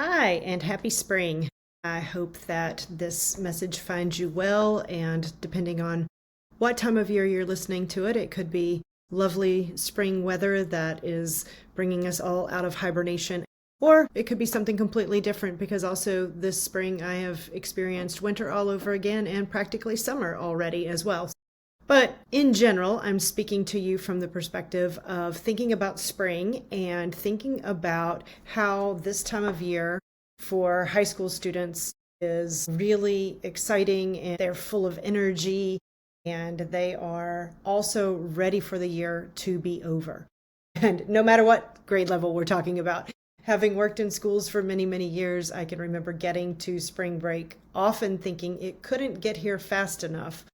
Hi, and happy spring. I hope that this message finds you well, and depending on what time of year you're listening to it, it could be lovely spring weather that is bringing us all out of hibernation, or it could be something completely different because also this spring I have experienced winter all over again and practically summer already as well. But in general, I'm speaking to you from the perspective of thinking about spring and thinking about how this time of year for high school students is really exciting and they're full of energy and they are also ready for the year to be over. And no matter what grade level we're talking about, having worked in schools for many, many years, I can remember getting to spring break often thinking it couldn't get here fast enough.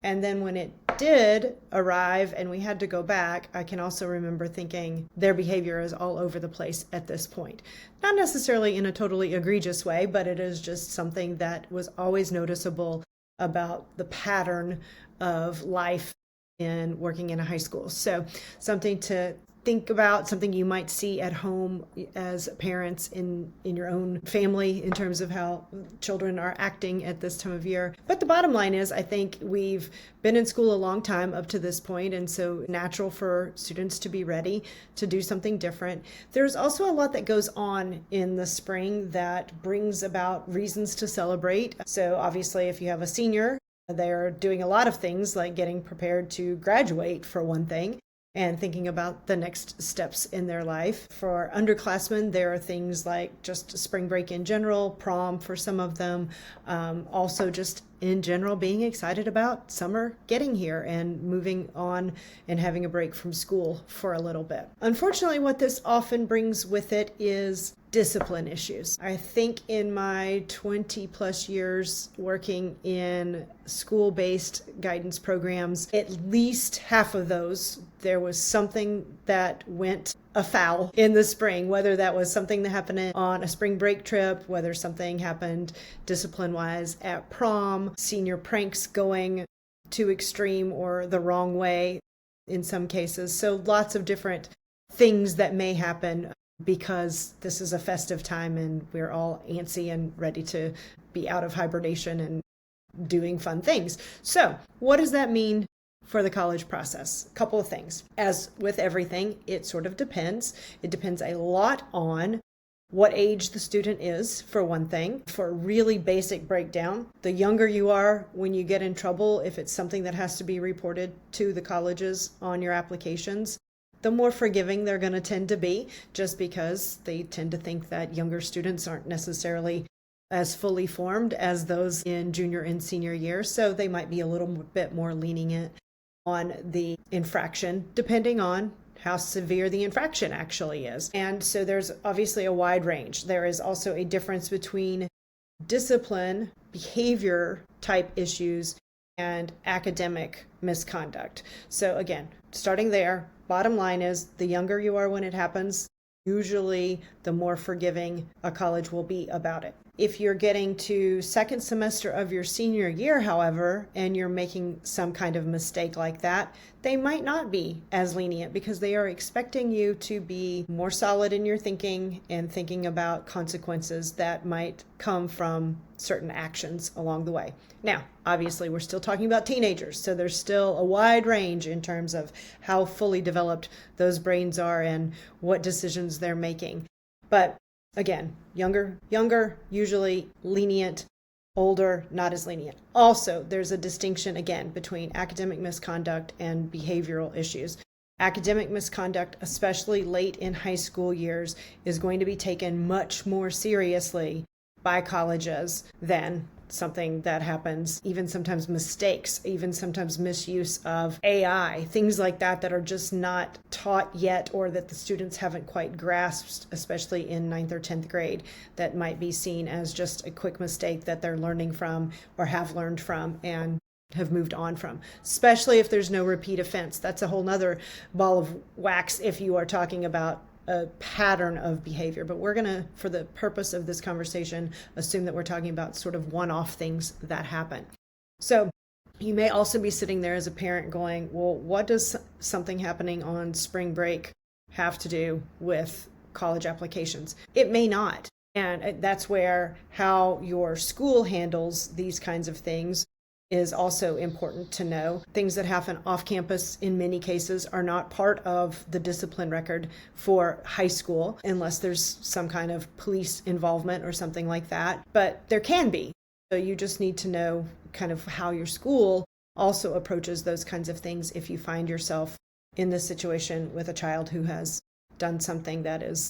And then when it did arrive and we had to go back, I can also remember thinking their behavior is all over the place at this point. Not necessarily in a totally egregious way, but it is just something that was always noticeable about the pattern of life in working in a high school. So something to think about, something you might see at home as parents in your own family in terms of how children are acting at this time of year. But the bottom line is, I think we've been in school a long time up to this point, and so natural for students to be ready to do something different. There's also a lot that goes on in the spring that brings about reasons to celebrate. So obviously, if you have a senior, they're doing a lot of things like getting prepared to graduate, for one thing, and thinking about the next steps in their life. For underclassmen, there are things like just spring break in general, prom for some of them, also just in general being excited about summer getting here and moving on and having a break from school for a little bit. Unfortunately, what this often brings with it is discipline issues. I think in my 20 plus years working in school-based guidance programs, at least half of those, there was something that went afoul in the spring, whether that was something that happened on a spring break trip, whether something happened discipline-wise at prom, senior pranks going too extreme or the wrong way in some cases. So lots of different things that may happen because this is a festive time and we're all antsy and ready to be out of hibernation and doing fun things. So what does that mean for the college process? A couple of things. As with everything, it sort of depends. It depends a lot on what age the student is, for one thing. For a really basic breakdown, the younger you are when you get in trouble, if it's something that has to be reported to the colleges on your applications, the more forgiving they're going to tend to be, just because they tend to think that younger students aren't necessarily as fully formed as those in junior and senior year. So they might be a little bit more lenient on the infraction, depending on how severe the infraction actually is. And so there's obviously a wide range. There is also a difference between discipline, behavior type issues, and academic misconduct. So again, starting there, bottom line is the younger you are when it happens, usually the more forgiving a college will be about it. If you're getting to second semester of your senior year, however, and you're making some kind of mistake like that, they might not be as lenient because they are expecting you to be more solid in your thinking and thinking about consequences that might come from certain actions along the way. Now, obviously, we're still talking about teenagers, so there's still a wide range in terms of how fully developed those brains are and what decisions they're making. But again, younger, usually lenient, older, not as lenient. Also, there's a distinction, again, between academic misconduct and behavioral issues. Academic misconduct, especially late in high school years, is going to be taken much more seriously by colleges than something that happens, even sometimes mistakes, even sometimes misuse of AI, things like that that are just not taught yet or that the students haven't quite grasped, especially in 9th or 10th grade, that might be seen as just a quick mistake that they're learning from or have learned from and have moved on from, especially if there's no repeat offense. That's a whole nother ball of wax if you are talking about a pattern of behavior. But we're going to, for the purpose of this conversation, assume that we're talking about sort of one-off things that happen. So you may also be sitting there as a parent going, well, what does something happening on spring break have to do with college applications? It may not. And that's where how your school handles these kinds of things is also important to know. Things that happen off campus in many cases are not part of the discipline record for high school unless there's some kind of police involvement or something like that. But there can be. So you just need to know kind of how your school also approaches those kinds of things if you find yourself in this situation with a child who has done something that is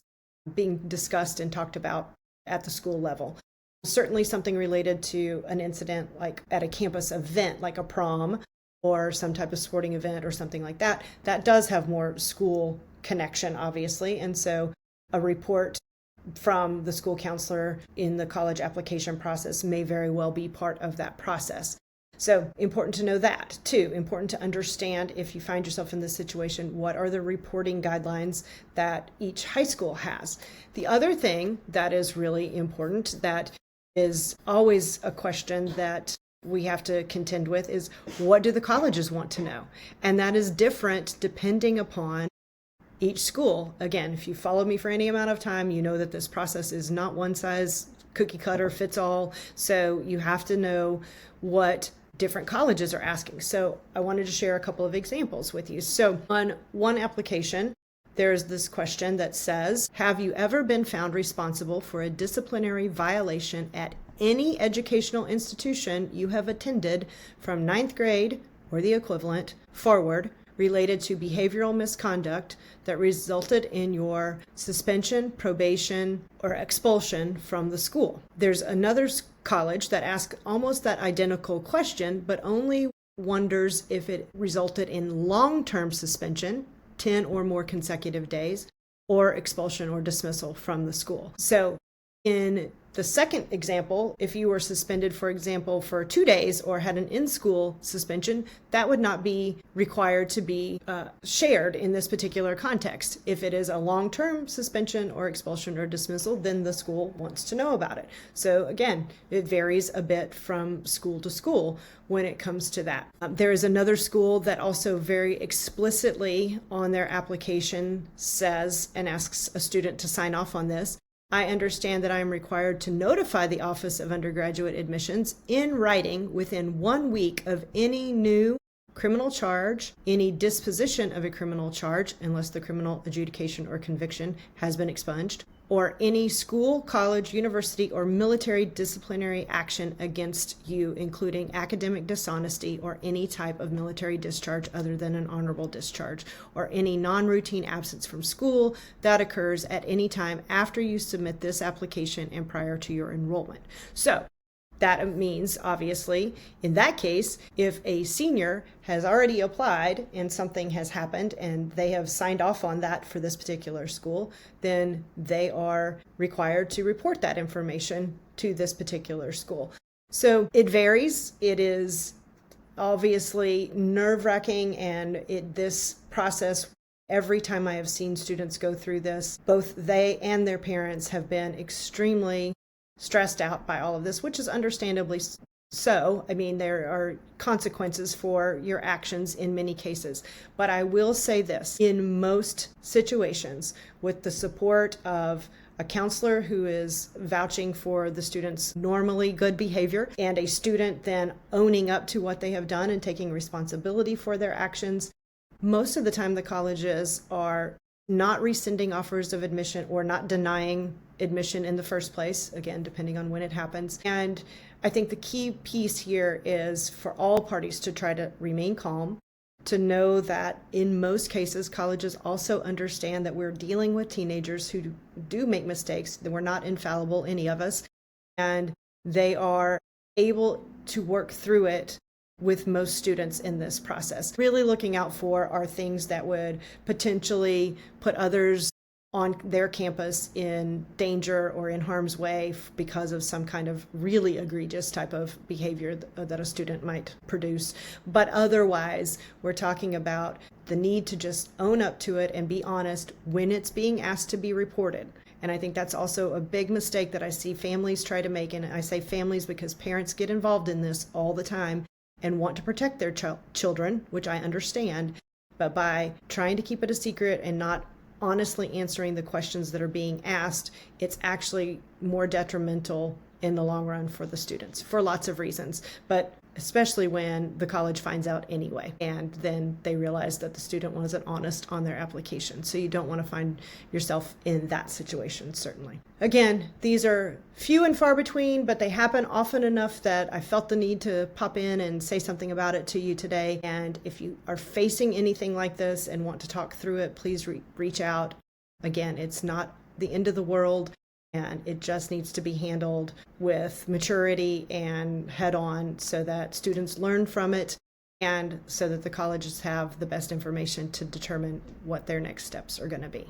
being discussed and talked about at the school level. Certainly something related to an incident like at a campus event, like a prom or some type of sporting event or something like that, that does have more school connection, obviously. And so a report from the school counselor in the college application process may very well be part of that process. So important to know that too. Important to understand if you find yourself in this situation, what are the reporting guidelines that each high school has? The other thing that is really important that is always a question that we have to contend with is what do the colleges want to know? And that is different depending upon each school. Again, if you follow me for any amount of time, you know that this process is not one size cookie cutter fits all. So you have to know what different colleges are asking. So I wanted to share a couple of examples with you. So on one application, there's this question that says, have you ever been found responsible for a disciplinary violation at any educational institution you have attended from ninth grade or the equivalent forward related to behavioral misconduct that resulted in your suspension, probation, or expulsion from the school? There's another college that asks almost that identical question, but only wonders if it resulted in long-term suspension, 10 or more consecutive days, or expulsion or dismissal from the school. So in the second example, if you were suspended, for example, for 2 days or had an in-school suspension, that would not be required to be shared in this particular context. If it is a long-term suspension or expulsion or dismissal, then the school wants to know about it. So again, it varies a bit from school to school when it comes to that. There is another school that also very explicitly on their application says and asks a student to sign off on this. I understand that I am required to notify the Office of Undergraduate Admissions in writing within 1 week of any new criminal charge, any disposition of a criminal charge, unless the criminal adjudication or conviction has been expunged, or any school, college, university, or military disciplinary action against you, including academic dishonesty or any type of military discharge other than an honorable discharge, or any non-routine absence from school that occurs at any time after you submit this application and prior to your enrollment. So that means, obviously, in that case, if a senior has already applied and something has happened and they have signed off on that for this particular school, then they are required to report that information to this particular school. So it varies. It is obviously nerve-wracking, and this process, every time I have seen students go through this, both they and their parents have been extremely stressed out by all of this, which is understandably so. I mean, there are consequences for your actions in many cases. But I will say this, in most situations, with the support of a counselor who is vouching for the student's normally good behavior, and a student then owning up to what they have done and taking responsibility for their actions, most of the time the colleges are not rescinding offers of admission or not denying admission in the first place, again, depending on when it happens. And I think the key piece here is for all parties to try to remain calm, to know that in most cases, colleges also understand that we're dealing with teenagers who do make mistakes, that we're not infallible, any of us, and they are able to work through it with most students in this process. Really looking out for are things that would potentially put others on their campus in danger or in harm's way because of some kind of really egregious type of behavior that a student might produce. But otherwise, we're talking about the need to just own up to it and be honest when it's being asked to be reported. And I think that's also a big mistake that I see families try to make. And I say families because parents get involved in this all the time and want to protect their children, which I understand. But by trying to keep it a secret and not honestly answering the questions that are being asked, it's actually more detrimental in the long run for the students for lots of reasons, but especially when the college finds out anyway, and then they realize that the student wasn't honest on their application. So you don't want to find yourself in that situation, certainly. Again, these are few and far between, but they happen often enough that I felt the need to pop in and say something about it to you today. And if you are facing anything like this and want to talk through it, please reach out. Again, it's not the end of the world, and it just needs to be handled with maturity and head on so that students learn from it and so that the colleges have the best information to determine what their next steps are going to be.